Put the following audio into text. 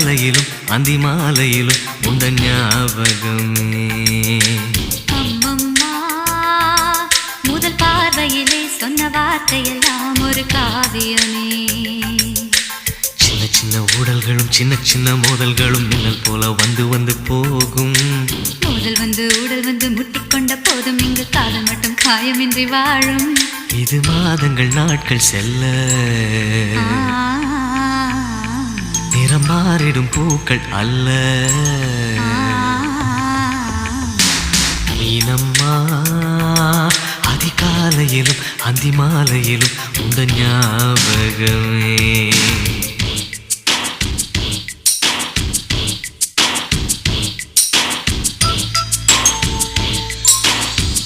அதிகாலையிலும் அந்தி மாலையிலும் உண்ட ஞாபகமே. அம்மம்மா முதல் பார்வையிலே சொன்ன வார்த்தையெல்லாம் ஒரு காவியமே. சின்ன சின்ன ஊடல்களும் சின்ன சின்ன மோதல்களும் மின்னல் போல வந்து வந்து போகும். மோதல் வந்து ஊடல் வந்து முட்டிக்கொண்ட போதும் இங்கு காதல் மட்டும் காயமின்றி வாழும். இது மாதங்கள் நாட்கள் செல்ல நிறம் மாறிடும் பூக்கள் அல்ல. மீனம்மா அதிகாலையிலும் அந்தி மாலையிலும் உந்த ஞாபகமே.